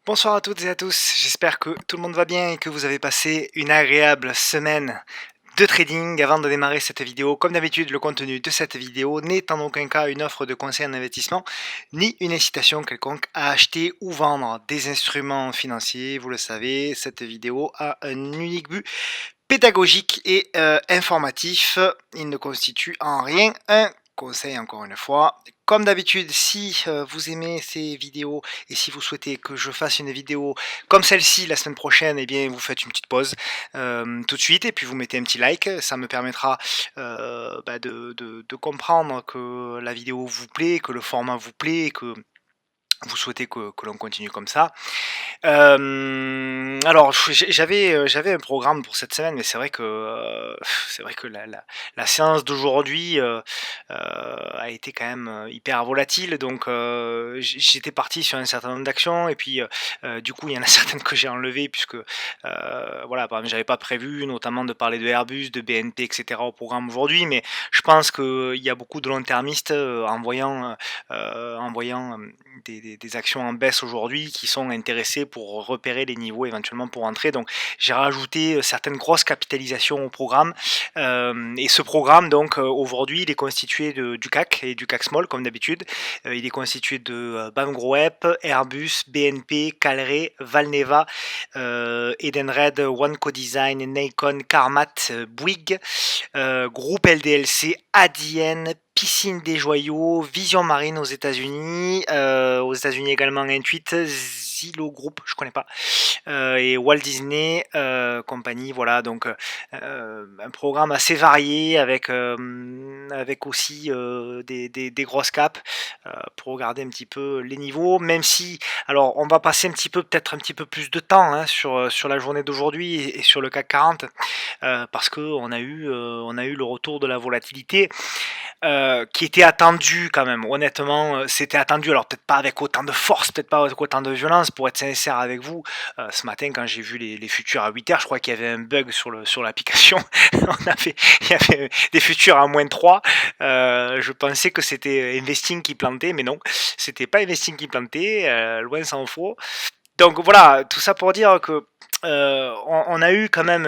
Bonsoir à toutes et à tous, j'espère que tout le monde va bien et que vous avez passé une agréable semaine de trading. Avant de démarrer cette vidéo, comme d'habitude, le contenu de cette vidéo n'est en aucun cas une offre de conseil en investissement, ni une incitation quelconque à acheter ou vendre des instruments financiers. Vous le savez, cette vidéo a un unique but pédagogique et informatif. Il ne constitue en rien un conseil, encore une fois. Comme d'habitude, si vous aimez ces vidéos et si vous souhaitez que je fasse une vidéo comme celle-ci la semaine prochaine, eh bien vous faites une petite pause tout de suite et puis vous mettez un petit like. Ça me permettra de comprendre que la vidéo vous plaît, que le format vous plaît, que vous souhaitez que l'on continue comme ça. Alors j'avais un programme pour cette semaine, mais c'est vrai que la séance d'aujourd'hui, a été quand même, hyper volatile donc j'étais parti sur un certain nombre d'actions et puis, du coup, il y en a certaines que j'ai enlevées puisque, voilà, par exemple, j'avais pas prévu notamment de parler de Airbus, de BNP et cetera au programme aujourd'hui, mais je pense qu'il y a beaucoup de long-termistes, en voyant, des actions en baisse aujourd'hui qui sont intéressés pour repérer les niveaux éventuellement pour entrer. Donc j'ai rajouté certaines grosses capitalisations au programme. Et ce programme, donc aujourd'hui, il est constitué du CAC et du CAC Small comme d'habitude. Il est constitué de Bamgroweb, Airbus, BNP, Calray, Valneva, Edenred, OneCo Design, Nikon, Carmat, Bouygues, groupe LDLC, ADN, Piscine des Joyaux, Vision Marine aux États-Unis également Intuit, Zillow Group, je connais pas, et Walt Disney Company, voilà, donc un programme assez varié avec aussi des grosses caps pour regarder un petit peu les niveaux, même si, alors on va passer peut-être un petit peu plus de temps sur la journée d'aujourd'hui et sur le CAC 40 parce qu'on a eu le retour de la volatilité qui était attendu quand même. Honnêtement, c'était attendu. Alors peut-être pas avec autant de force, peut-être pas avec autant de violence. Pour être sincère avec vous, ce matin quand j'ai vu les futurs à 8h, je crois qu'il y avait un bug sur l'application. Il y avait des futurs à -3. Je pensais que c'était Investing qui plantait, mais non, c'était pas Investing qui plantait. Loin s'en faut. Donc voilà, tout ça pour dire que on a eu quand même,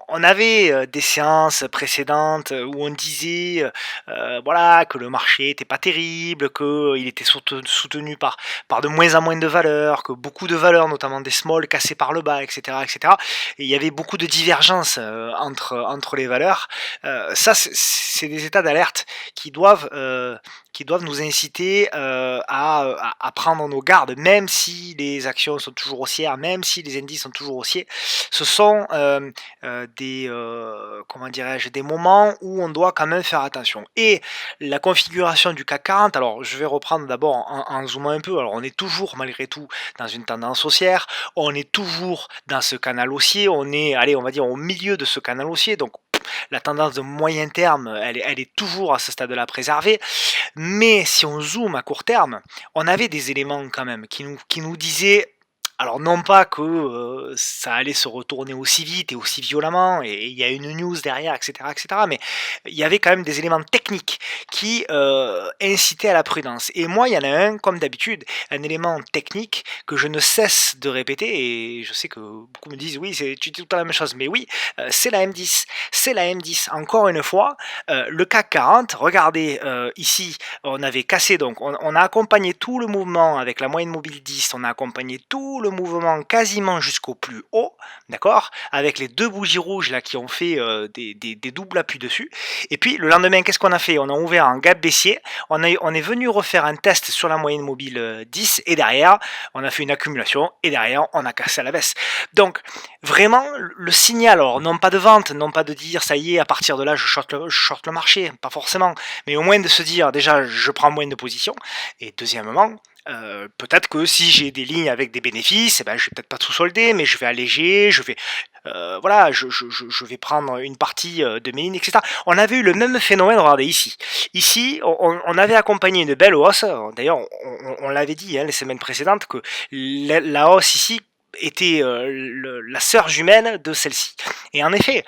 on avait des séances précédentes où on disait voilà, que le marché était pas terrible, qu'il était soutenu par de moins en moins de valeurs, que beaucoup de valeurs, notamment des small, cassaient par le bas, etc. etc. Et il y avait beaucoup de divergences entre les valeurs. Ça, c'est des états d'alerte qui doivent, qui doivent nous inciter à prendre nos gardes, même si les actions sont toujours haussières, même si les indices sont toujours haussiers. Ce sont comment dirais-je, des moments où on doit quand même faire attention. Et la configuration du CAC 40, alors je vais reprendre d'abord en zoomant un peu. Alors on est toujours malgré tout dans une tendance haussière, on est toujours dans ce canal haussier, on est, allez, on va dire au milieu de ce canal haussier, donc la tendance de moyen terme, elle est toujours à ce stade-là préservée. Mais si on zoome à court terme, on avait des éléments quand même qui nous disaient, alors non pas que ça allait se retourner aussi vite et aussi violemment, et il y a une news derrière, etc., mais il y avait quand même des éléments techniques qui incitaient à la prudence. Et moi, il y en a un, comme d'habitude, un élément technique que je ne cesse de répéter, et je sais que beaucoup me disent, oui, tu dis tout le temps la même chose, mais oui, c'est la M10. C'est la M10. Encore une fois, le CAC 40, regardez ici, on avait cassé, donc on a accompagné tout le mouvement avec la moyenne mobile 10, on a accompagné tout le mouvement quasiment jusqu'au plus haut, d'accord, avec les deux bougies rouges là qui ont fait des doubles appuis dessus. Et puis le lendemain, qu'est-ce qu'on a fait? On a ouvert un gap baissier, on est venu refaire un test sur la moyenne mobile 10 et derrière, on a fait une accumulation et derrière, on a cassé à la baisse. Donc vraiment, le signal, alors non pas de vente, non pas de dire ça y est, à partir de là, je short le marché, pas forcément, mais au moins de se dire déjà, je prends moins de positions, et deuxièmement, peut-être que si j'ai des lignes avec des bénéfices, eh ben, je vais peut-être pas tout solder, mais je vais alléger, voilà, je vais prendre une partie de mes lignes, etc. On avait eu le même phénomène, regardez ici. Ici, on avait accompagné une belle hausse, d'ailleurs, on l'avait dit les semaines précédentes, que la hausse ici était la sœur jumelle de celle-ci. Et en effet,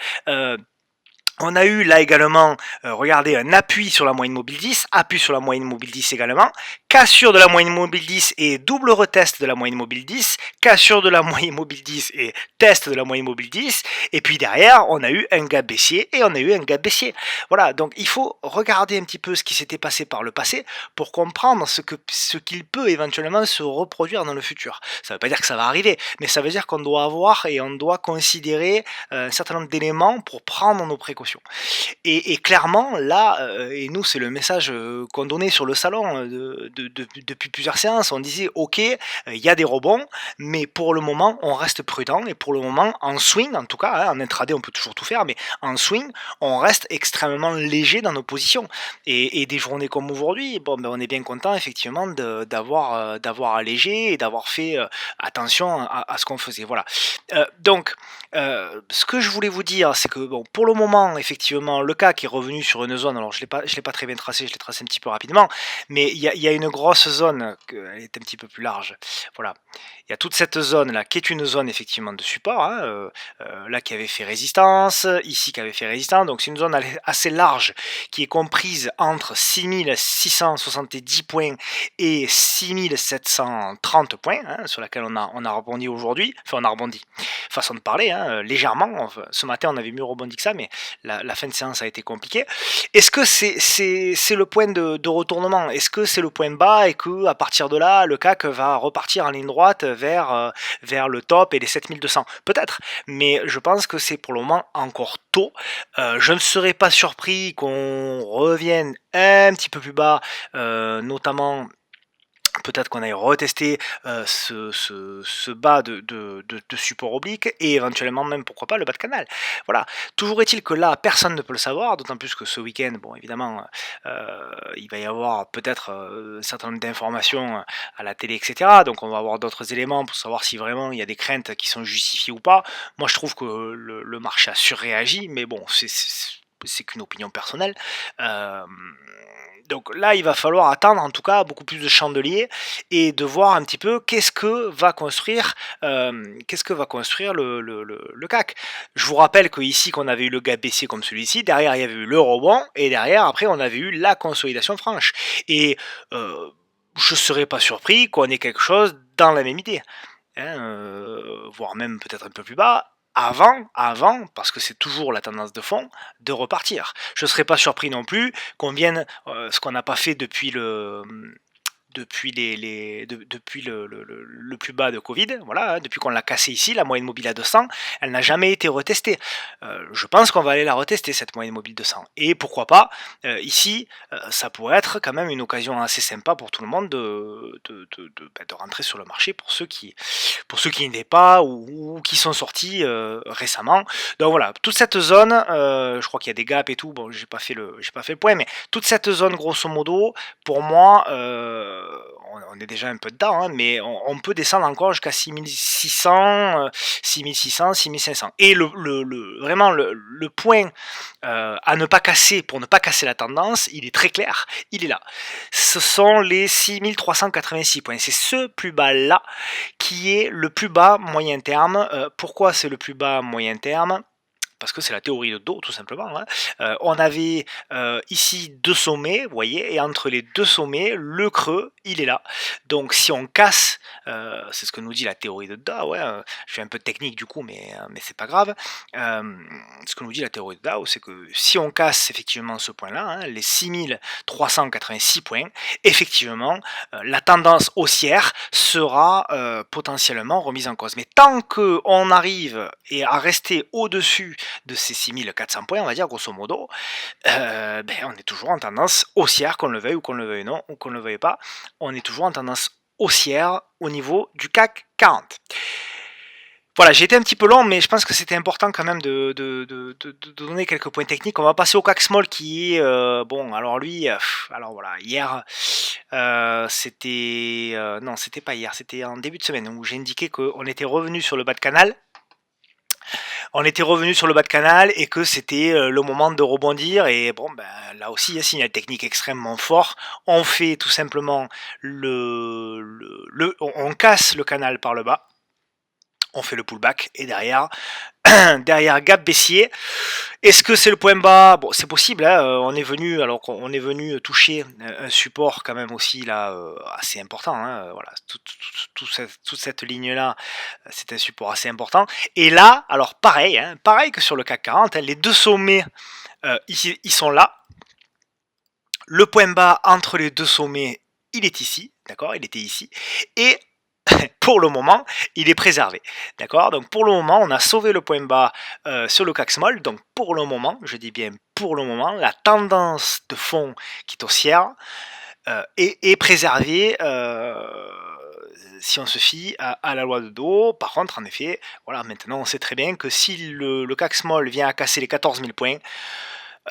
On a eu là également, regardez, un appui sur la moyenne mobile 10, appui sur la moyenne mobile 10 également, cassure de la moyenne mobile 10 et double retest de la moyenne mobile 10, cassure de la moyenne mobile 10 et test de la moyenne mobile 10, et puis derrière, on a eu un gap baissier et on a eu un gap baissier. Voilà, donc il faut regarder un petit peu ce qui s'était passé par le passé pour comprendre ce qu'il peut éventuellement se reproduire dans le futur. Ça ne veut pas dire que ça va arriver, mais ça veut dire qu'on doit avoir et on doit considérer un certain nombre d'éléments pour prendre nos précautions. Et clairement, là, et nous, c'est le message qu'on donnait sur le salon depuis plusieurs séances. On disait, ok, il y a des rebonds, mais pour le moment, on reste prudent. Et pour le moment, en swing, en tout cas, hein, en intraday, on peut toujours tout faire, mais en swing, on reste extrêmement léger dans nos positions. Et des journées comme aujourd'hui, bon, ben, on est bien content, effectivement, d'avoir allégé et d'avoir fait attention à ce qu'on faisait. Voilà. Donc, ce que je voulais vous dire, c'est que bon, pour le moment, effectivement, le CAC est revenu sur une zone. Alors, je l'ai pas très bien tracé, je l'ai tracé un petit peu rapidement, mais il y a une grosse zone, elle est un petit peu plus large. Voilà, il y a toute cette zone là, qui est une zone effectivement de support, hein, là qui avait fait résistance, ici qui avait fait résistance. Donc c'est une zone assez large qui est comprise entre 6670 points et 6730 points, hein, sur laquelle on a rebondi aujourd'hui. Enfin, on a rebondi façon de parler, hein, légèrement. Enfin, ce matin, on avait mieux rebondi que ça, mais la fin de séance a été compliquée. Est-ce que c'est le point de retournement? Est-ce que c'est le point bas et que à partir de là, le CAC va repartir en ligne droite vers le top et les 7200? Peut-être, mais je pense que c'est pour le moment encore tôt. Je ne serais pas surpris qu'on revienne un petit peu plus bas, notamment peut-être qu'on aille retester ce bas de support oblique et éventuellement même, pourquoi pas, le bas de canal. Voilà. Toujours est-il que là, personne ne peut le savoir, d'autant plus que ce week-end, bon, évidemment, il va y avoir peut-être un certain nombre d'informations à la télé, etc. Donc on va avoir d'autres éléments pour savoir si vraiment il y a des craintes qui sont justifiées ou pas. Moi, je trouve que le marché a surréagi, mais bon, c'est qu'une opinion personnelle. Euh, donc là, il va falloir attendre en tout cas beaucoup plus de chandeliers et de voir un petit peu qu'est-ce que va construire le CAC. Je vous rappelle que ici qu'on avait eu le gap baissier comme celui-ci, derrière il y avait eu le rebond et derrière après on avait eu la consolidation franche. Et je ne serais pas surpris qu'on ait quelque chose dans la même idée, hein, voire même peut-être un peu plus bas, avant, parce que c'est toujours la tendance de fond, de repartir. Je ne serais pas surpris non plus qu'on vienne, ce qu'on n'a pas fait depuis le plus bas de Covid, voilà, hein, depuis qu'on l'a cassé ici, la moyenne mobile à 200, elle n'a jamais été retestée. Je pense qu'on va aller la retester, cette moyenne mobile 200. Et pourquoi pas, ici, ça pourrait être quand même une occasion assez sympa pour tout le monde de rentrer sur le marché pour ceux qui n'y étaient pas ou qui sont sortis récemment. Donc voilà, toute cette zone, je crois qu'il y a des gaps et tout, bon, j'ai pas fait le point, mais toute cette zone, grosso modo, pour moi, on est déjà un peu dedans, hein, mais on peut descendre encore jusqu'à 6600, 6600, 6500. Et vraiment le point à ne pas casser, pour ne pas casser la tendance, il est très clair, il est là. Ce sont les 6386 points. C'est ce plus bas là qui est le plus bas moyen terme. Pourquoi c'est le plus bas moyen terme? Parce que c'est la théorie de dos, tout simplement, hein. On avait ici deux sommets, vous voyez, et entre les deux sommets, le creux, il est là. Donc si on casse, c'est ce que nous dit la théorie de Dow, ouais, je fais un peu de technique du coup, mais c'est pas grave. Ce que nous dit la théorie de Dow, c'est que si on casse effectivement ce point-là, hein, les 6386 points, effectivement, la tendance haussière sera potentiellement remise en cause. Mais tant qu'on arrive à rester au-dessus de ces 6400 points, on va dire, grosso modo, on est toujours en tendance haussière, qu'on le veuille ou qu'on le veuille non, ou qu'on ne le veuille pas, on est toujours en tendance haussière au niveau du CAC 40. Voilà, j'ai été un petit peu long, mais je pense que c'était important quand même de donner quelques points techniques. On va passer au CAC Small qui est, bon, alors lui, alors voilà, hier, c'était, non, c'était pas hier, c'était en début de semaine où j'ai indiqué qu'on était revenu sur le bas de canal. On était revenu sur le bas de canal et que c'était le moment de rebondir. Et bon, ben, là aussi, il y a un signal technique extrêmement fort. On fait tout simplement on casse le canal par le bas. On fait le pullback et derrière, derrière gap baissier. Est-ce que c'est le point bas? Bon, c'est possible, hein, on est venu alors qu'on est venu toucher un support quand même aussi là, assez important, hein, voilà, toute cette ligne-là, c'est un support assez important et là, alors pareil, hein, pareil que sur le CAC 40, hein, les 2 sommets, ils sont là. Le point bas entre les 2 sommets, il est ici, d'accord? Il était ici et pour le moment, il est préservé. D'accord. Donc pour le moment, on a sauvé le point bas sur le CAC Small. Donc pour le moment, je dis bien pour le moment, la tendance de fond qui est haussière est préservée si on se fie à la loi de dos. Par contre, en effet, voilà, maintenant on sait très bien que si le CAC Small vient à casser les 14 000 points,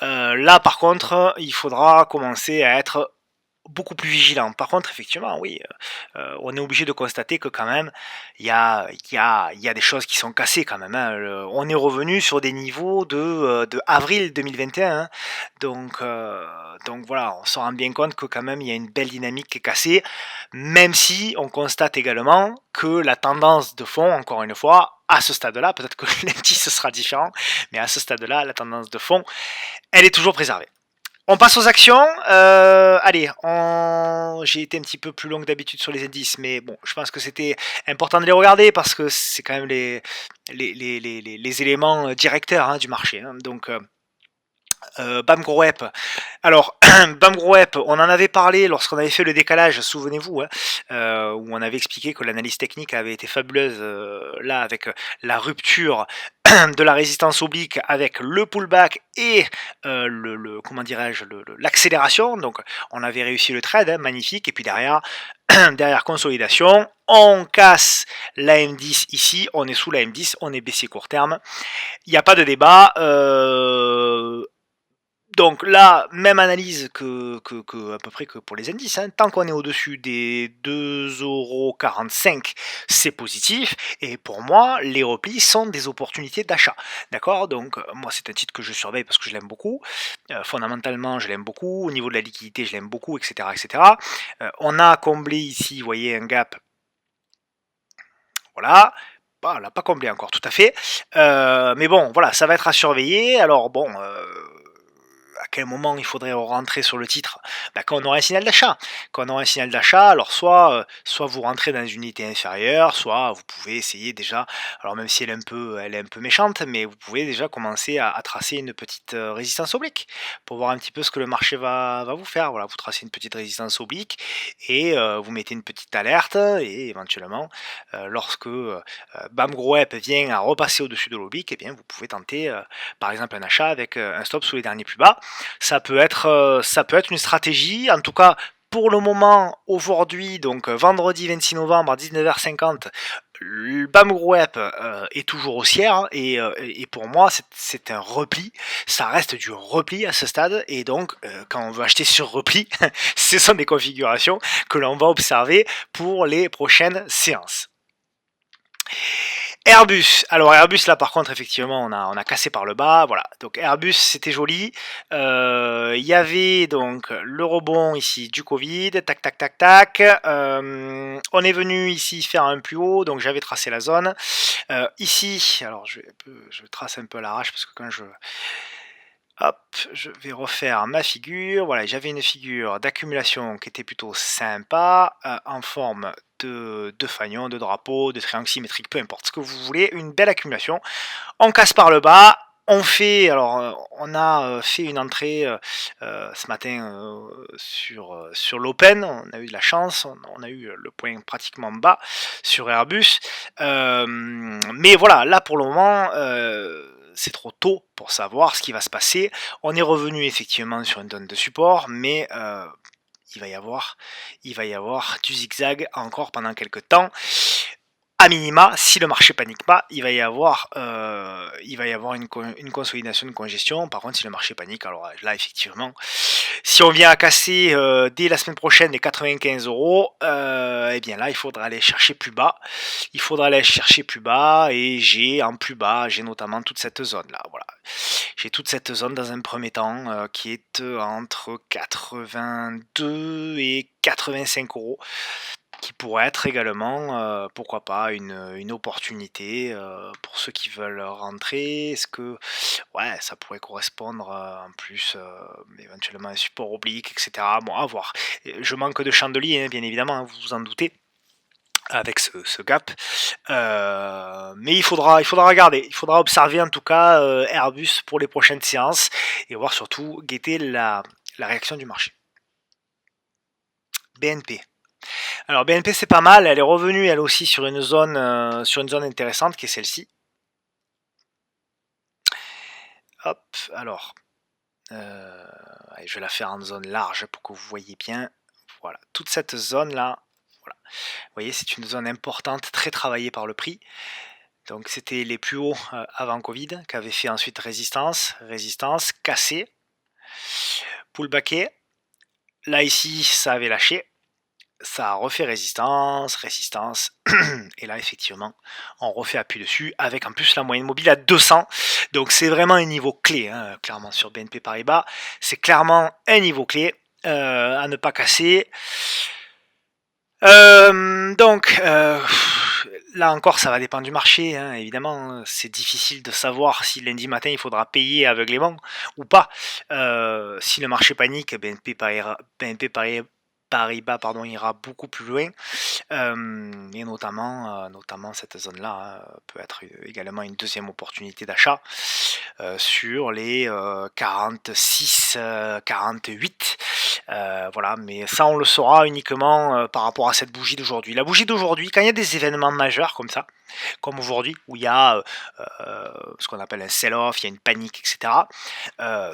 là par contre, il faudra commencer à être beaucoup plus vigilant. Par contre, effectivement, oui, on est obligé de constater que quand même, il y a des choses qui sont cassées quand même, hein. On est revenu sur des niveaux de avril 2021, hein. Donc, donc voilà, on se rend bien compte que quand même, il y a une belle dynamique qui est cassée, même si on constate également que la tendance de fond, encore une fois, à ce stade-là, peut-être que l'indice sera différent, mais à ce stade-là, la tendance de fond, elle est toujours préservée. On passe aux actions. Allez, j'ai été un petit peu plus long que d'habitude sur les indices, mais bon, je pense que c'était important de les regarder parce que c'est quand même les éléments directeurs, hein, du marché, hein. Donc, Bamgroweb. Alors, Bamgroweb, on en avait parlé lorsqu'on avait fait le décalage, souvenez-vous, hein, où on avait expliqué que l'analyse technique avait été fabuleuse, là, avec la rupture de la résistance oblique avec le pullback et comment dirais-je, l'accélération. Donc, on avait réussi le trade, hein, magnifique. Et puis derrière, derrière consolidation, on casse la M10 ici, on est sous la M10, on est baissier court terme. Il n'y a pas de débat. Donc là, même analyse que à peu près que pour les indices, hein. Tant qu'on est au-dessus des 2,45 €, c'est positif. Et pour moi, les replis sont des opportunités d'achat. D'accord. Donc moi, c'est un titre que je surveille parce que je l'aime beaucoup. Fondamentalement, je l'aime beaucoup. Au niveau de la liquidité, je l'aime beaucoup, etc. etc. On a comblé ici, vous voyez, un gap. Voilà. Bah, on l'a pas comblé encore tout à fait. Mais bon, voilà, ça va être à surveiller. Alors bon, à quel moment il faudrait rentrer sur le titre? Bah, quand on aura un signal d'achat. Quand on aura un signal d'achat, alors soit vous rentrez dans une unité inférieure, soit vous pouvez essayer déjà, alors même si elle est un peu méchante, mais vous pouvez déjà commencer à tracer une petite résistance oblique pour voir un petit peu ce que le marché va vous faire. Voilà, vous tracez une petite résistance oblique et vous mettez une petite alerte et éventuellement, lorsque Bam Grouep vient à repasser au-dessus de l'oblique, eh bien vous pouvez tenter par exemple un achat avec un stop sous les derniers plus bas. Ça peut être une stratégie, en tout cas pour le moment, aujourd'hui, donc vendredi 26 novembre à 19h50, le Bam Grouep est toujours haussière, hein, et pour moi c'est un repli, ça reste du repli à ce stade et donc quand on veut acheter sur repli, ce sont des configurations que l'on va observer pour les prochaines séances. Airbus. Alors Airbus là par contre effectivement on a cassé par le bas, voilà. Donc Airbus c'était joli. Il y avait donc le rebond ici du Covid, tac tac tac tac. On est venu ici faire un plus haut, donc j'avais tracé la zone. Ici, alors je trace un peu à l'arrache parce que quand hop, je vais refaire ma figure. Voilà, j'avais une figure d'accumulation qui était plutôt sympa, en forme de fanion, de drapeau, de triangle symétrique, peu importe ce que vous voulez, une belle accumulation. On casse par le bas. On a fait une entrée ce matin sur l'Open. On a eu de la chance, on a eu le point pratiquement bas sur Airbus. Mais voilà, là pour le moment, c'est trop tôt pour savoir ce qui va se passer. On est revenu effectivement sur une zone de support, mais il va y avoir du zigzag encore pendant quelques temps. À minima, si le marché panique pas, il va y avoir une consolidation de congestion. Par contre, si le marché panique, alors là, effectivement, si on vient à casser dès la semaine prochaine les 95 €, eh bien là, il faudra aller chercher plus bas. Il faudra aller chercher plus bas et j'ai notamment toute cette zone là. Voilà, j'ai toute cette zone dans un premier temps qui est entre 82 et 85 €. qui pourrait être également, pourquoi pas, une opportunité, pour ceux qui veulent rentrer. Est-ce que ouais, ça pourrait correspondre, en plus, éventuellement un support oblique et cetera. Bon, à voir. Je manque de chandelier, hein, bien évidemment, hein, vous vous en doutez, avec ce gap. Mais il faudra regarder, il faudra observer en tout cas, Airbus pour les prochaines séances et voir surtout guetter la réaction du marché. BNP. Alors BNP c'est pas mal, elle est revenue elle aussi sur une zone intéressante qui est celle-ci. Hop, alors, allez, je vais la faire en zone large pour que vous voyez bien. Voilà, toute cette zone là, voilà. Vous voyez, c'est une zone importante, très travaillée par le prix. Donc c'était les plus hauts avant Covid, qui avaient fait ensuite résistance, résistance, cassé, pullbacké. Là ici, ça avait lâché, ça a refait résistance, résistance, et là effectivement, on refait appui dessus, avec en plus la moyenne mobile à 200. Donc c'est vraiment un niveau clé, hein, clairement sur BNP Paribas. C'est clairement un niveau clé à ne pas casser. Donc, là encore, ça va dépendre du marché, hein, évidemment. C'est difficile de savoir si lundi matin il faudra payer aveuglément ou pas. Si le marché panique, BNP Paribas pardon, ira beaucoup plus loin. Et notamment cette zone-là peut être également une deuxième opportunité d'achat sur les 46, 48. Voilà, mais ça on le saura uniquement par rapport à cette bougie d'aujourd'hui. La bougie d'aujourd'hui, quand il y a des événements majeurs comme ça, comme aujourd'hui, où il y a ce qu'on appelle un sell-off, il y a une panique, etc.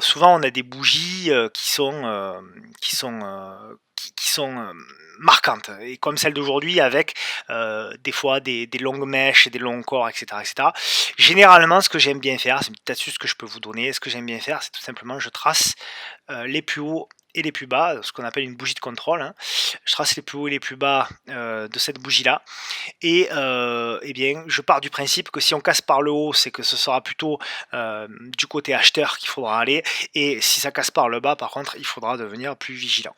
Souvent on a des bougies qui sont marquantes, et comme celle d'aujourd'hui avec des fois des longues mèches, des longs corps, etc., etc. Généralement, ce que j'aime bien faire, c'est une petite astuce que je peux vous donner, ce que j'aime bien faire, c'est tout simplement, je trace les plus hauts et les plus bas, ce qu'on appelle une bougie de contrôle, hein. Je trace les plus hauts et les plus bas de cette bougie-là, et eh bien, je pars du principe que si on casse par le haut, c'est que ce sera plutôt du côté acheteur qu'il faudra aller, et si ça casse par le bas, par contre, il faudra devenir plus vigilant.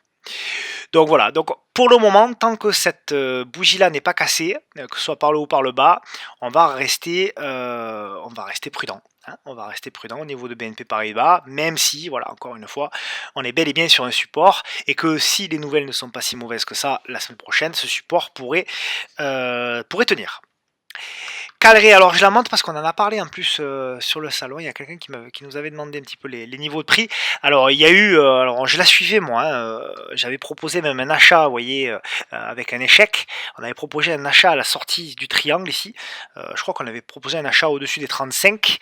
Donc voilà, donc pour le moment, tant que cette bougie-là n'est pas cassée, que ce soit par le haut ou par le bas, on va rester prudent, hein. On va rester prudent au niveau de BNP Paribas, même si, voilà, encore une fois, on est bel et bien sur un support, et que si les nouvelles ne sont pas si mauvaises que ça, la semaine prochaine, ce support pourrait tenir. Calerie, alors je la montre parce qu'on en a parlé en plus sur le salon. Il y a quelqu'un qui nous avait demandé un petit peu les niveaux de prix. Alors il y a eu, alors je la suivais moi, hein, j'avais proposé même un achat, vous voyez, avec un échec. On avait proposé un achat à la sortie du triangle ici. Je crois qu'on avait proposé un achat au-dessus des 35.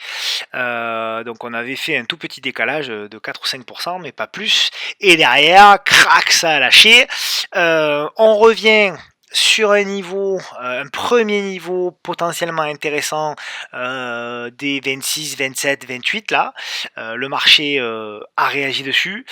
Donc on avait fait un tout petit décalage de 4 ou 5%, mais pas plus. Et derrière, crac, ça a lâché. On revient sur un premier niveau potentiellement intéressant des 26, 27, 28 là. Le marché a réagi dessus.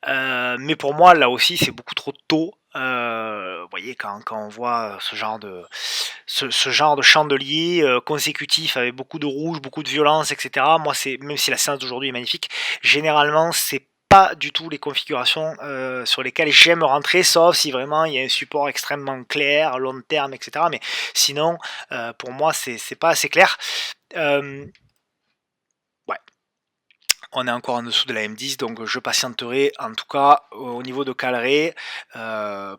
Mais pour moi, là aussi, c'est beaucoup trop tôt. Vous voyez, quand on voit ce genre de chandelier consécutif avec beaucoup de rouge, beaucoup de violence, etc. Moi, même si la séance d'aujourd'hui est magnifique, généralement, c'est pas du tout les configurations sur lesquelles j'aime rentrer, sauf si vraiment il y a un support extrêmement clair, long terme, etc. Mais sinon, pour moi, c'est pas assez clair. Ouais, on est encore en dessous de la M10, donc je patienterai. En tout cas, au niveau de Calré,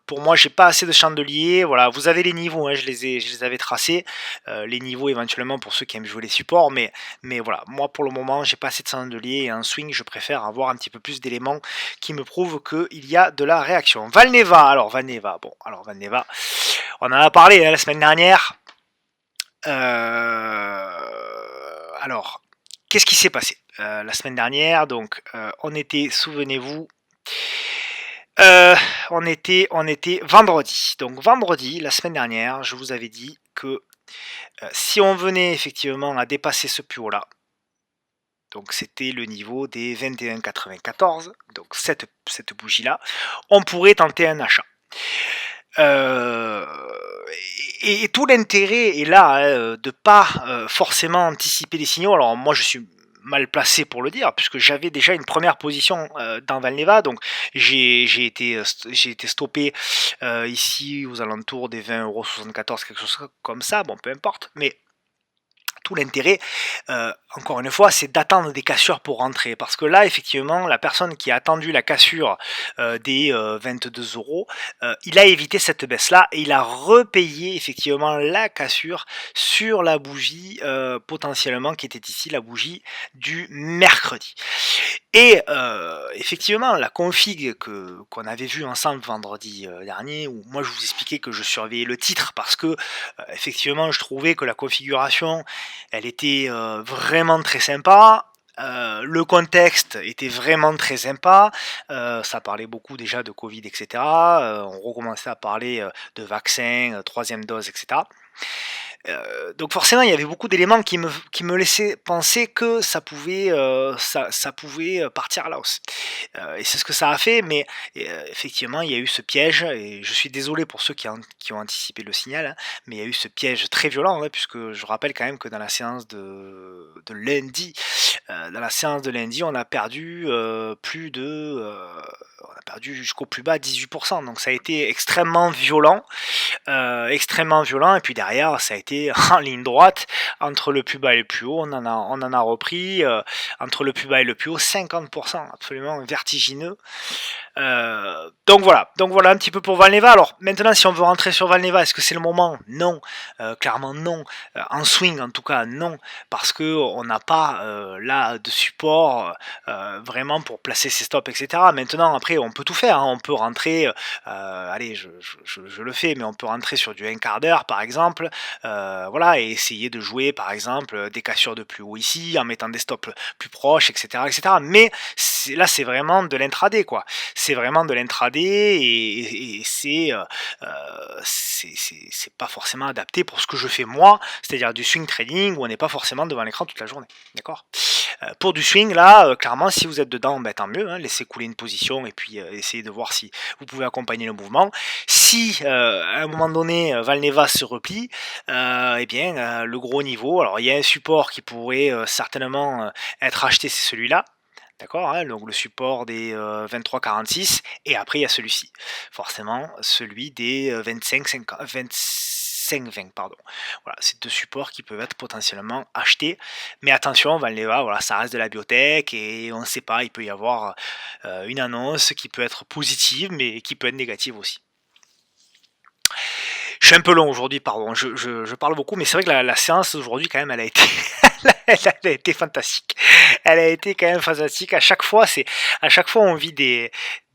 pour moi, j'ai pas assez de chandeliers. Voilà, vous avez les niveaux, hein, je les avais tracés. Les niveaux éventuellement pour ceux qui aiment jouer les supports, mais voilà, moi pour le moment, j'ai pas assez de chandeliers, et en swing, je préfère avoir un petit peu plus d'éléments qui me prouvent qu'il y a de la réaction. Valneva, Valneva, on en a parlé hein, la semaine dernière. Alors, qu'est-ce qui s'est passé la semaine dernière? Donc, on était, souvenez-vous, on était vendredi. Donc, vendredi, la semaine dernière, je vous avais dit que si on venait effectivement à dépasser ce plus haut-là, donc c'était le niveau des 21,94, donc cette bougie-là, on pourrait tenter un achat. Euh, et tout l'intérêt est là, hein, de pas forcément anticiper les signaux. Alors moi je suis mal placé pour le dire, puisque j'avais déjà une première position dans Valneva, donc j'ai été stoppé ici aux alentours des 20,74 €, quelque chose comme ça, bon peu importe, mais tout l'intérêt, encore une fois, c'est d'attendre des cassures pour rentrer. Parce que là, effectivement, la personne qui a attendu la cassure des 22 €, il a évité cette baisse-là et il a repayé effectivement la cassure sur la bougie potentiellement qui était ici, la bougie du mercredi. Et effectivement, la config qu'on avait vue ensemble vendredi dernier, où moi je vous expliquais que je surveillais le titre parce que effectivement je trouvais que la configuration elle était vraiment très sympa. Le contexte était vraiment très sympa. Ça parlait beaucoup déjà de Covid, etc. On recommençait à parler de vaccins, troisième dose, etc. Donc forcément, il y avait beaucoup d'éléments qui me laissaient penser que ça pouvait partir à la hausse. Et c'est ce que ça a fait, mais effectivement, il y a eu ce piège, et je suis désolé pour ceux qui ont anticipé le signal, hein, mais il y a eu ce piège très violent, hein, puisque je rappelle quand même que dans la séance de lundi, on a perdu on a perdu jusqu'au plus bas 18%, donc ça a été extrêmement violent, et puis derrière ça a été en ligne droite entre le plus bas et le plus haut, on en a repris entre le plus bas et le plus haut 50%, absolument vertigineux. Donc voilà un petit peu pour Valneva. Alors maintenant, si on veut rentrer sur Valneva, est-ce que c'est le moment? Non, clairement non. En swing en tout cas non, parce que on n'a pas là de support vraiment pour placer ses stops, etc. Maintenant après on peut tout faire, hein. On peut rentrer, allez je le fais, mais on peut rentrer sur du 1/4 d'heure par exemple, voilà, et essayer de jouer par exemple des cassures de plus haut ici en mettant des stops plus proches, etc. Mais là c'est vraiment de l'intraday quoi. C'est vraiment de l'intraday et c'est pas forcément adapté pour ce que je fais moi, c'est-à-dire du swing trading où on n'est pas forcément devant l'écran toute la journée, d'accord. Pour du swing là, clairement si vous êtes dedans, tant mieux, hein, laissez couler une position et puis essayez de voir si vous pouvez accompagner le mouvement. Si à un moment donné Valneva se replie, le gros niveau, alors il y a un support qui pourrait certainement être acheté, c'est celui-là. D'accord, hein, donc le support des 23,46, et après il y a celui-ci, forcément celui des 25,20, pardon. Voilà, c'est deux supports qui peuvent être potentiellement achetés, mais attention, Valneva, voilà, ça reste de la biotech et on ne sait pas, il peut y avoir une annonce qui peut être positive, mais qui peut être négative aussi. Je suis un peu long aujourd'hui, pardon, je parle beaucoup, mais c'est vrai que la séance aujourd'hui, quand même, elle a été, elle a été fantastique. Elle a été quand même fantastique. À chaque fois, on vit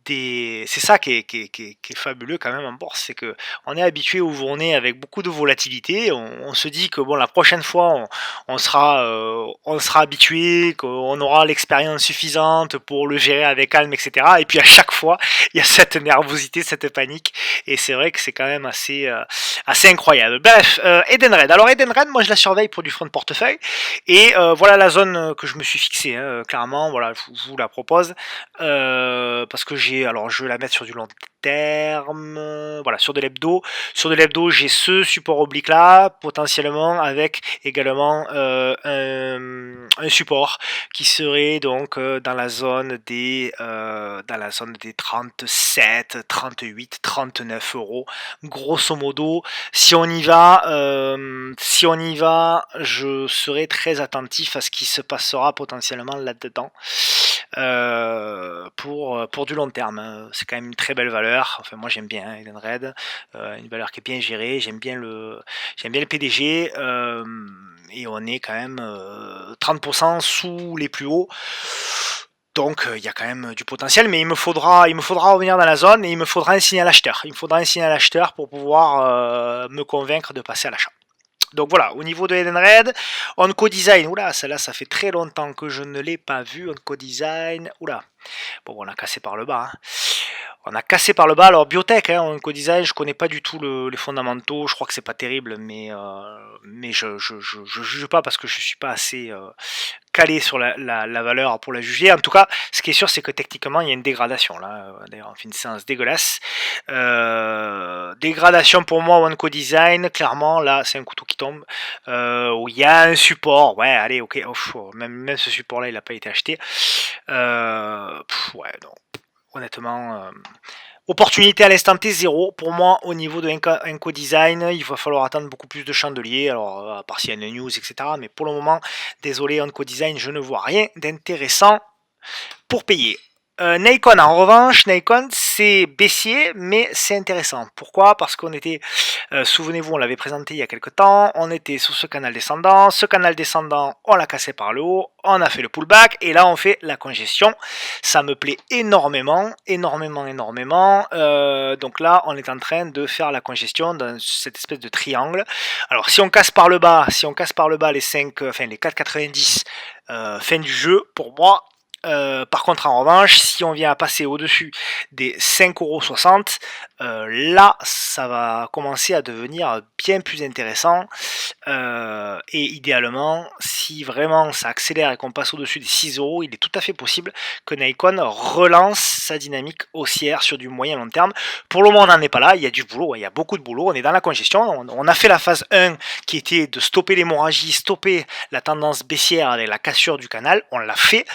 c'est ça qui est fabuleux quand même en bourse, c'est que on est habitué aux journées avec beaucoup de volatilité. On se dit que bon, la prochaine fois, on sera habitué, qu'on aura l'expérience suffisante pour le gérer avec calme, etc. Et puis à chaque fois, il y a cette nervosité, cette panique, et c'est vrai que c'est quand même assez incroyable. Bref, Edenred. Alors Edenred, moi je la surveille pour du fonds de portefeuille, et voilà la zone que je me suis fixée, hein, clairement. Voilà, je vous la propose parce que je vais la mettre sur du long terme, voilà, sur de l'hebdo. Sur de l'hebdo, j'ai ce support oblique là, potentiellement avec également un support qui serait donc dans la zone des 37, 38, 39 euros, grosso modo. Si on y va, je serai très attentif à ce qui se passera potentiellement là-dedans. Pour du long terme, c'est quand même une très belle valeur. Enfin, moi j'aime bien Edenred, une valeur qui est bien gérée. J'aime bien le PDG, et on est quand même 30% sous les plus hauts. Donc il y a quand même du potentiel, mais il me faudra revenir dans la zone, et il me faudra un signal acheteur. Il me faudra un signal acheteur pour pouvoir me convaincre de passer à l'achat. Donc voilà, au niveau de Edenred, OncoDesign, oula, celle-là, ça fait très longtemps que je ne l'ai pas vu. OncoDesign, oula, bon, on l'a cassé par le bas, hein. On a cassé par le bas. Alors biotech, hein, en co-design, je connais pas du tout les fondamentaux. Je crois que c'est pas terrible, mais je juge pas parce que je suis pas assez calé sur la valeur pour la juger. En tout cas, ce qui est sûr, c'est que techniquement, il y a une dégradation. Là, d'ailleurs, on fait une séance dégueulasse. Dégradation pour moi, One Co-Design. Clairement, là, c'est un couteau qui tombe. Où il y a un support. Ouais, allez, ok. Même ce support-là, il n'a pas été acheté. Ouais, non. Honnêtement, opportunité à l'instant T, zéro. Pour moi, au niveau de Enco Design, il va falloir attendre beaucoup plus de chandeliers. Alors, à part s'il y a une news, etc. Mais pour le moment, désolé, Enco Design, je ne vois rien d'intéressant pour payer. Nikon en revanche, Nikon c'est baissier mais c'est intéressant. Pourquoi? Parce qu'on était, souvenez-vous, on l'avait présenté il y a quelques temps, on était sur ce canal descendant, on l'a cassé par le haut, on a fait le pullback et là on fait la congestion. Ça me plaît énormément. Donc là on est en train de faire la congestion dans cette espèce de triangle. Alors si on casse par le bas, les 5, enfin les 4,90, fin du jeu pour moi. Par contre, en revanche, si on vient à passer au-dessus des 5,60 €, là, ça va commencer à devenir bien plus intéressant. Et idéalement, si vraiment ça accélère et qu'on passe au-dessus des 6 €, il est tout à fait possible que Nikon relance sa dynamique haussière sur du moyen long terme. Pour le moment, on n'en est pas là. Il y a du boulot, il y a beaucoup de boulot. On est dans la congestion. On a fait la phase 1 qui était de stopper l'hémorragie, stopper la tendance baissière avec la cassure du canal. On l'a fait.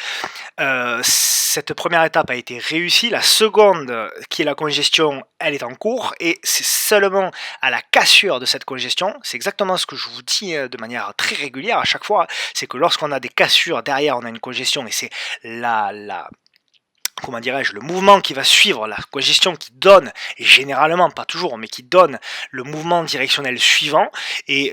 Cette première étape a été réussie. La seconde, qui est la congestion, elle est en cours et c'est seulement à la cassure de cette congestion, c'est exactement ce que je vous dis de manière très régulière à chaque fois, c'est que lorsqu'on a des cassures derrière, on a une congestion et c'est comment dirais-je, le mouvement qui va suivre la congestion qui donne, et généralement, pas toujours, mais qui donne le mouvement directionnel suivant, et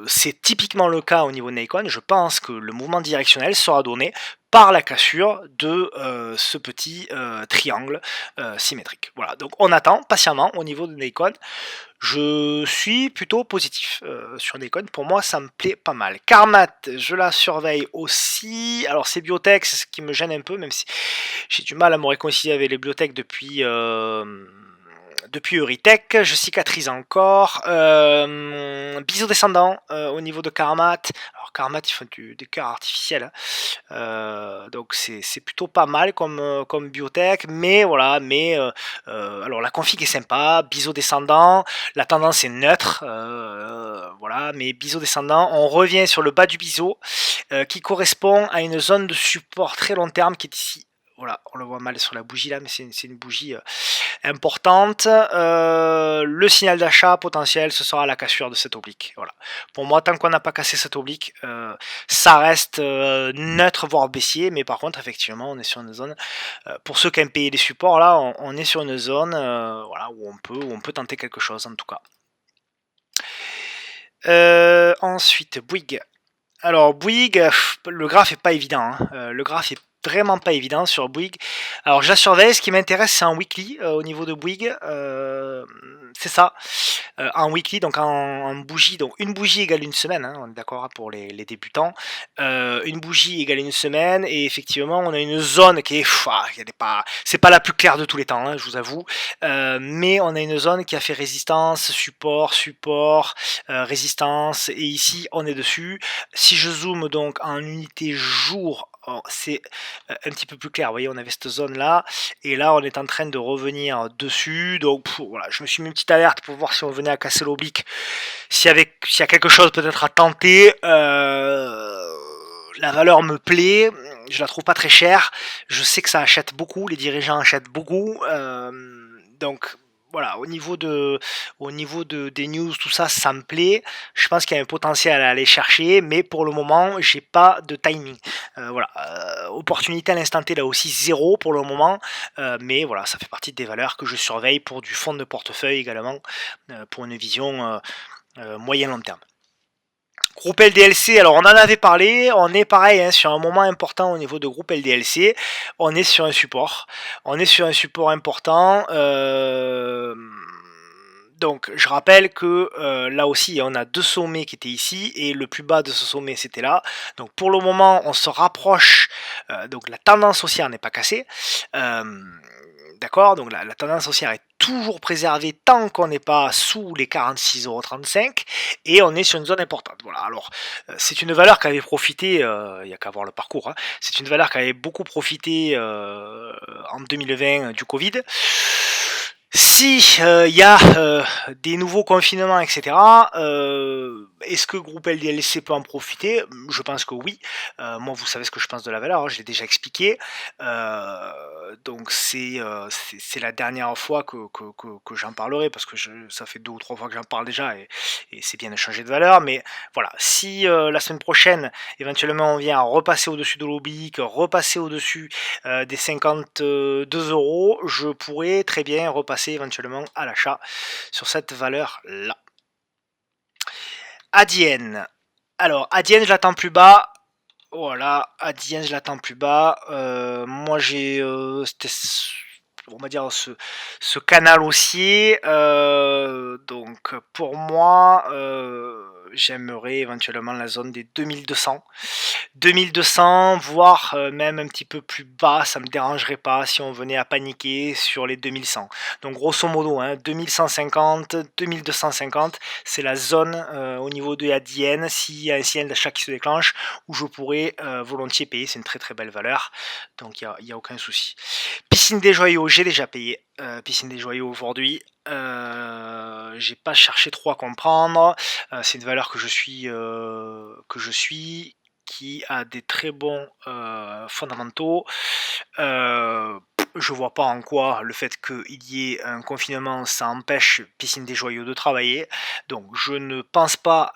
c'est typiquement le cas au niveau de Nikon. Je pense que le mouvement directionnel sera donné par la cassure de ce petit triangle symétrique. Voilà, donc on attend patiemment au niveau de Nikon. Je suis plutôt positif sur Nikon. Pour moi, ça me plaît pas mal. Carmat, je la surveille aussi. Alors, c'est biotech, c'est ce qui me gêne un peu, même si j'ai du mal à me réconcilier avec les biotech depuis Euritech. Je cicatrise encore. Biseau descendant au niveau de Carmat. Alors, Carmat, ils font des cœurs artificiels. Donc, c'est plutôt pas mal comme biotech. Mais voilà, alors la config est sympa. Biseau descendant. La tendance est neutre. Voilà, mais biseau descendant. On revient sur le bas du biseau qui correspond à une zone de support très long terme qui est ici. Voilà, on le voit mal sur la bougie là, mais c'est une bougie importante. Le signal d'achat potentiel, ce sera la cassure de cette oblique. Voilà. Pour moi, tant qu'on n'a pas cassé cette oblique, ça reste neutre, voire baissier. Mais par contre, effectivement, on est sur une zone. Pour ceux qui aiment payer les supports, là, on est sur une zone voilà, où on peut tenter quelque chose, en tout cas. Ensuite, Bouygues. Alors Bouygues, le graphe est pas évident. Hein. Le graphe est vraiment pas évident sur Bouygues. Alors je la surveille, ce qui m'intéresse c'est un weekly au niveau de Bouygues. C'est ça, en weekly, donc en bougie. Donc une bougie égale une semaine, hein, on est d'accord pour les débutants. Une bougie égale une semaine et effectivement on a une zone qui est, c'est pas la plus claire de tous les temps, hein, je vous avoue. Mais on a une zone qui a fait résistance, support, résistance et ici on est dessus. Si je zoome donc en unité jour, c'est un petit peu plus clair. Vous voyez, on avait cette zone là, et là on est en train de revenir dessus. Donc voilà, je me suis mis une petite alerte pour voir si on venait à casser l'oblique, s'il y a quelque chose peut-être à tenter. La valeur me plaît, je la trouve pas très chère. Je sais que ça achète beaucoup, les dirigeants achètent beaucoup. Donc voilà, des news, tout ça, ça me plaît. Je pense qu'il y a un potentiel à aller chercher, mais pour le moment, j'ai pas de timing. Voilà, opportunité à l'instant T là aussi zéro pour le moment, mais voilà, ça fait partie des valeurs que je surveille pour du fonds de portefeuille également, pour une vision moyen long terme. Groupe LDLC, alors on en avait parlé, on est pareil hein, sur un moment important au niveau de groupe LDLC, on est sur un support, important. Donc je rappelle que là aussi on a deux sommets qui étaient ici et le plus bas de ce sommet c'était là. Donc pour le moment on se rapproche, donc la tendance haussière n'est pas cassée. d'accord? Donc la tendance haussière est toujours préservée tant qu'on n'est pas sous les 46,35 € et on est sur une zone importante. Voilà, alors, c'est une valeur qui avait profité, il y a qu'à voir le parcours, hein. C'est une valeur qui avait beaucoup profité, en 2020 du Covid. Si, il y a, des nouveaux confinements et cetera, est-ce que groupe LDLC peut en profiter? Je pense que oui. Moi, vous savez ce que je pense de la valeur, hein, je l'ai déjà expliqué. Donc c'est la dernière fois que j'en parlerai parce que ça fait 2 ou 3 fois que j'en parle déjà et c'est bien de changer de valeur. Mais voilà, si, la semaine prochaine, éventuellement, on vient à repasser au-dessus de l'oblique, repasser au-dessus, des 52 €, je pourrais très bien repasser éventuellement à l'achat sur cette valeur-là. Adyen. Alors, Adyen, je l'attends plus bas. Voilà, Adyen, je l'attends plus bas. Moi, j'ai, on va dire, ce canal haussier. Donc, pour moi, j'aimerais éventuellement la zone des 2200. 2200, voire même un petit peu plus bas, ça me dérangerait pas si on venait à paniquer sur les 2100. Donc grosso modo, hein, 2150, 2250, c'est la zone au niveau de Adyen, s'il y a un signal d'achat qui se déclenche, où je pourrais volontiers payer, c'est une très très belle valeur, donc il n'y a aucun souci. Piscine des Joyaux, j'ai déjà payé. Piscine des Joyaux aujourd'hui. J'ai pas cherché trop à comprendre. C'est une valeur que je suis, qui a des très bons fondamentaux. Je vois pas en quoi le fait qu'il y ait un confinement, ça empêche Piscine des Joyaux de travailler. Donc je ne pense pas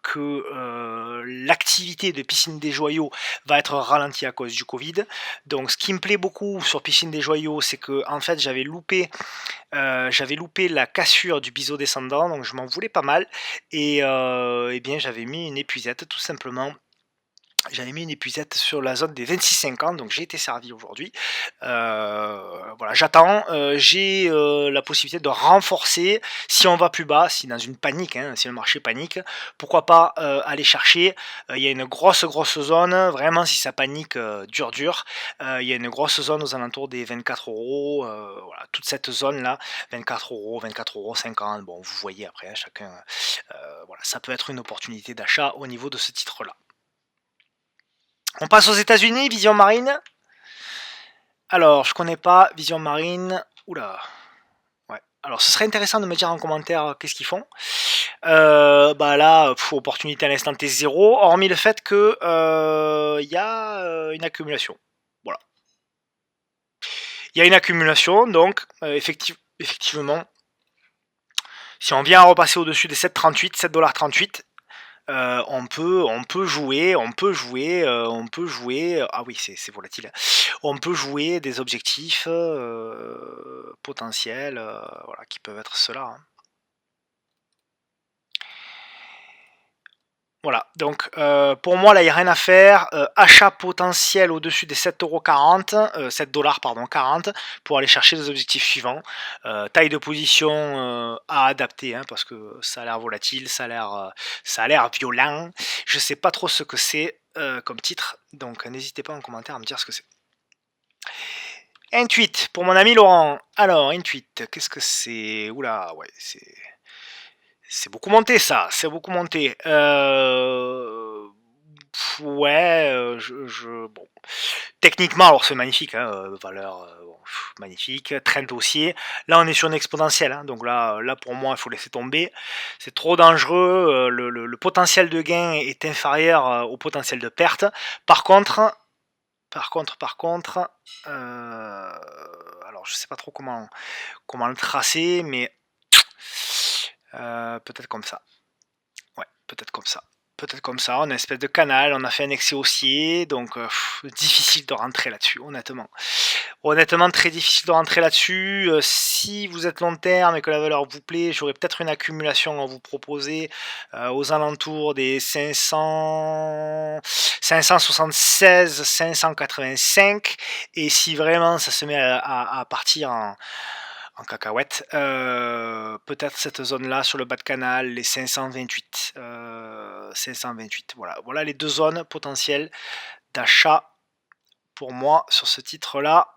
que l'activité de Piscine des Joyaux va être ralentie à cause du Covid. Donc ce qui me plaît beaucoup sur Piscine des Joyaux, c'est que en fait j'avais loupé la cassure du biseau descendant, donc je m'en voulais pas mal. Et bien j'avais mis une épuisette tout simplement. J'avais mis une épuisette sur la zone des 26,50, donc j'ai été servi aujourd'hui. Voilà, j'attends. J'ai la possibilité de renforcer si on va plus bas, si dans une panique, hein, si le marché panique, pourquoi pas aller chercher. Il y a une grosse zone, vraiment si ça panique dur dur. Il y a une grosse zone aux alentours des 24 €. Voilà, toute cette zone là, 24 €, 24,50 €. Bon, vous voyez après, hein, chacun. Voilà, ça peut être une opportunité d'achat au niveau de ce titre là. On passe aux États-Unis, Vision Marine. Alors, je connais pas Vision Marine. Oula. Ouais. Alors, ce serait intéressant de me dire en commentaire qu'est-ce qu'ils font. Bah là, opportunité à l'instant T 0, hormis le fait que il y a une accumulation. Voilà. Il y a une accumulation, donc effectivement, si on vient à repasser au-dessus des 7,38, 7,38 $, on peut jouer. Ah oui, c'est volatile. On peut jouer des objectifs potentiels, voilà, qui peuvent être ceux-là, hein. Voilà, donc pour moi là il n'y a rien à faire. Achat potentiel au-dessus des 7,40 €, 7 $ pardon, 40, pour aller chercher les objectifs suivants. Taille de position à adapter, hein, parce que ça a l'air volatile, ça a l'air violent. Je sais pas trop ce que c'est comme titre, donc n'hésitez pas en commentaire à me dire ce que c'est. Intuit, pour mon ami Laurent. Alors, Intuit, qu'est-ce que c'est? Oula, ouais, c'est beaucoup monté ça, c'est beaucoup monté. Ouais, bon. Techniquement, alors c'est magnifique, hein, valeur bon, magnifique, trend haussier. Là, on est sur une exponentielle, hein, donc là pour moi, il faut laisser tomber. C'est trop dangereux. Le potentiel de gain est inférieur au potentiel de perte. Par contre, alors je sais pas trop comment le tracer, mais peut-être comme ça. Ouais, peut-être comme ça. Peut-être comme ça, on a une espèce de canal, on a fait un excès haussier, donc difficile de rentrer là-dessus, honnêtement. Honnêtement, très difficile de rentrer là-dessus. Si vous êtes long terme et que la valeur vous plaît, j'aurais peut-être une accumulation à vous proposer aux alentours des 576, 585. Et si vraiment ça se met à partir en cacahuète, peut-être cette zone-là sur le bas de canal, les 528. 528, voilà les deux zones potentielles d'achat pour moi sur ce titre-là.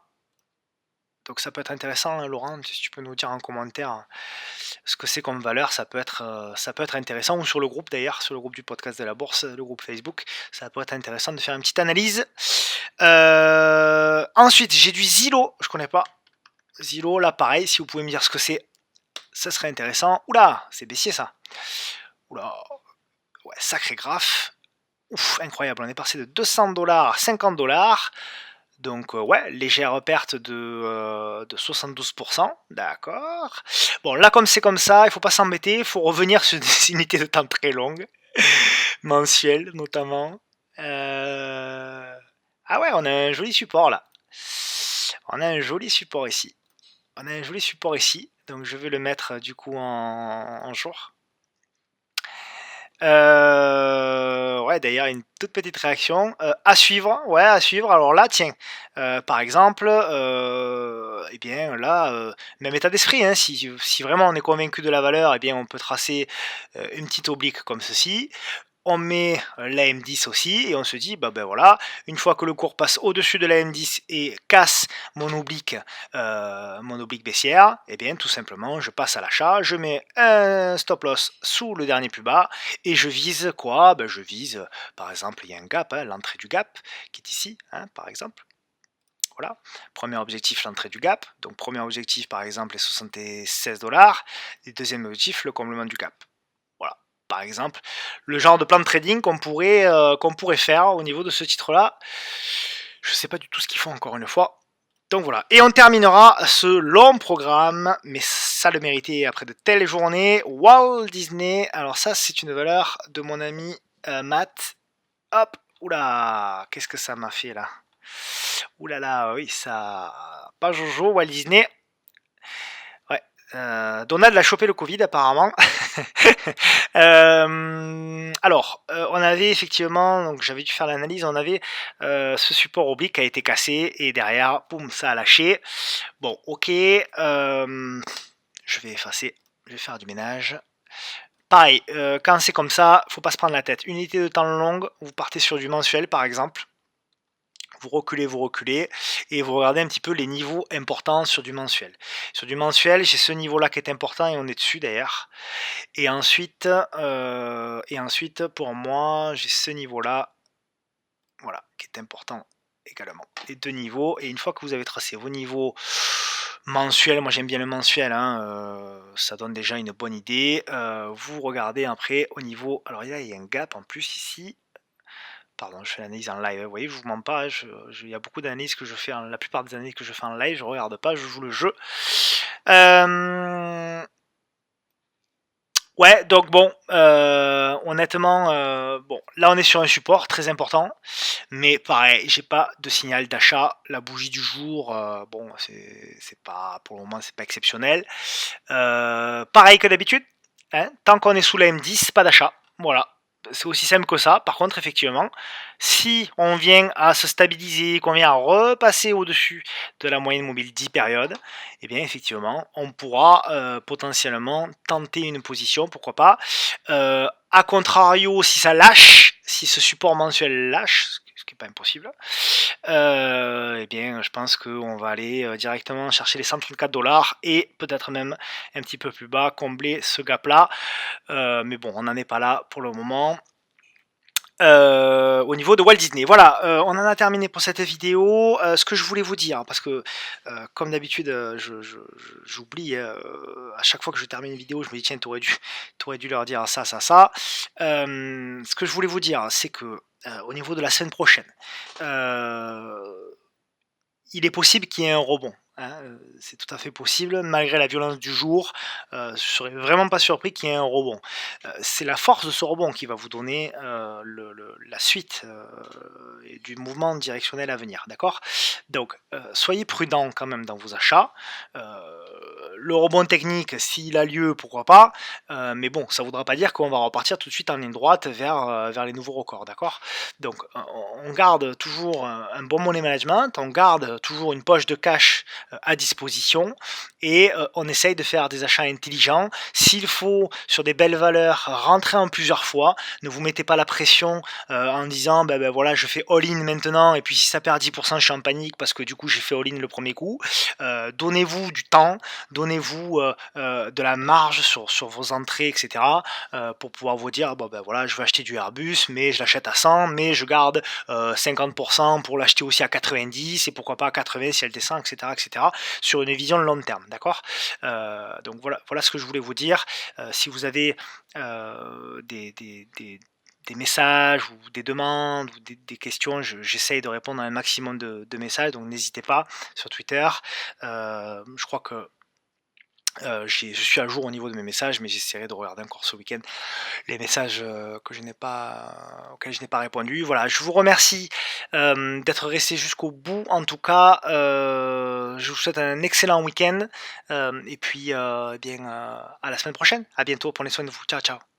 Donc ça peut être intéressant, hein, Laurent, si tu peux nous dire en commentaire ce que c'est comme valeur, ça peut être intéressant, ou sur le groupe d'ailleurs, sur le groupe du podcast de la bourse, le groupe Facebook, ça peut être intéressant de faire une petite analyse. Ensuite, j'ai du Zillow, je connais pas. Zillow, là pareil, si vous pouvez me dire ce que c'est, ça serait intéressant. Oula, c'est baissier ça. Oula, ouais, sacré graphe. Ouf, incroyable, on est passé de 200$ à 50$. Donc ouais, légère perte de 72%, d'accord. Bon, là comme c'est comme ça, il faut pas s'embêter, il faut revenir sur des unités de temps très longues, mensuelles notamment. Ah ouais, on a un joli support là. On a un joli support ici. On a un joli support ici, donc je vais le mettre du coup en jour. Ouais, d'ailleurs, une toute petite réaction. À suivre, ouais, à suivre. Alors là, tiens, par exemple, eh bien là, même état d'esprit, hein, si vraiment on est convaincu de la valeur, eh bien on peut tracer une petite oblique comme ceci. On met la M10 aussi et on se dit, bah ben voilà, une fois que le cours passe au-dessus de la M10 et casse mon oblique baissière, et bien tout simplement je passe à l'achat, je mets un stop loss sous le dernier plus bas et je vise quoi? Ben je vise, par exemple, il y a un gap, hein, l'entrée du gap qui est ici, hein, par exemple. Voilà, premier objectif, l'entrée du gap. Donc premier objectif par exemple les 76$, et deuxième objectif, le comblement du gap. Voilà, par exemple, le genre de plan de trading qu'on pourrait faire au niveau de ce titre-là. Je ne sais pas du tout ce qu'ils font encore une fois. Donc voilà, et on terminera ce long programme, mais ça le méritait après de telles journées. Walt Disney, alors ça c'est une valeur de mon ami Matt. Hop, oula, qu'est-ce que ça m'a fait là? Oulala, oui, ça... Pas Jojo, Walt Disney. Ouais, Donald a chopé le Covid apparemment. On avait effectivement, donc j'avais dû faire l'analyse, on avait ce support oblique qui a été cassé et derrière, boum, ça a lâché. Bon, ok, je vais effacer, je vais faire du ménage. Pareil, quand c'est comme ça, faut pas se prendre la tête. Unité de temps longue, vous partez sur du mensuel par exemple. Vous reculez, et vous regardez un petit peu les niveaux importants sur du mensuel. Sur du mensuel, j'ai ce niveau-là qui est important et on est dessus d'ailleurs. Et ensuite, pour moi, j'ai ce niveau-là, voilà, qui est important également. Les deux niveaux. Et une fois que vous avez tracé vos niveaux mensuels, moi j'aime bien le mensuel, hein, ça donne déjà une bonne idée. Vous regardez après au niveau. Alors là, il y a un gap en plus ici. Pardon, je fais l'analyse en live. Vous voyez, je vous mens pas, il y a beaucoup d'analyses que je fais, la plupart des analyses que je fais en live, je regarde pas, je joue le jeu. Ouais, donc bon, honnêtement, bon, là on est sur un support très important, mais pareil, j'ai pas de signal d'achat. La bougie du jour, bon, c'est pas, pour le moment, c'est pas exceptionnel. Pareil que d'habitude, hein, tant qu'on est sous la M10, pas d'achat. Voilà, c'est aussi simple que ça. Par contre, effectivement, si on vient à se stabiliser, qu'on vient à repasser au-dessus de la moyenne mobile 10 périodes, eh bien, effectivement, on pourra potentiellement tenter une position, pourquoi pas. A contrario, si ça lâche, si ce support mensuel lâche, ce qui n'est pas impossible, eh bien, je pense qu'on va aller directement chercher les 134$ et peut-être même un petit peu plus bas, combler ce gap-là. Mais bon, on n'en est pas là pour le moment. Au niveau de Walt Disney. Voilà, on en a terminé pour cette vidéo. Ce que je voulais vous dire, parce que comme d'habitude, j'oublie à chaque fois que je termine une vidéo, je me dis tiens, t'aurais dû leur dire ça, ça, ça. Ce que je voulais vous dire, c'est que au niveau de la semaine prochaine, il est possible qu'il y ait un rebond. Hein, c'est tout à fait possible, malgré la violence du jour. Je serais vraiment pas surpris qu'il y ait un rebond. C'est la force de ce rebond qui va vous donner la suite du mouvement directionnel à venir. D'accord. Donc, soyez prudent quand même dans vos achats. le rebond technique, s'il a lieu, pourquoi pas, mais bon, ça voudra pas dire qu'on va repartir tout de suite en ligne droite vers les nouveaux records, d'accord? Donc on garde toujours un bon money management, on garde toujours une poche de cash à disposition et on essaye de faire des achats intelligents. S'il faut, sur des belles valeurs, rentrer en plusieurs fois, ne vous mettez pas la pression en disant ben voilà, je fais all-in maintenant et puis si ça perd 10%, je suis en panique parce que du coup j'ai fait all-in le premier coup. Donnez-vous du temps, donnez-vous de la marge sur vos entrées, etc. Pour pouvoir vous dire bon ben voilà, je vais acheter du Airbus, mais je l'achète à 100, mais je garde 50% pour l'acheter aussi à 90 et pourquoi pas à 80 si elle descend, etc., etc. Sur une vision de long terme, d'accord? Donc voilà ce que je voulais vous dire. Si vous avez des messages ou des demandes ou des questions, j'essaye de répondre à un maximum de messages, donc n'hésitez pas sur Twitter. Je crois que je suis à jour au niveau de mes messages, mais j'essaierai de regarder encore ce week-end les messages auxquels je n'ai pas répondu. Voilà, je vous remercie d'être resté jusqu'au bout. En tout cas, je vous souhaite un excellent week-end et puis à la semaine prochaine. À bientôt. Prenez soin de vous. Ciao, ciao.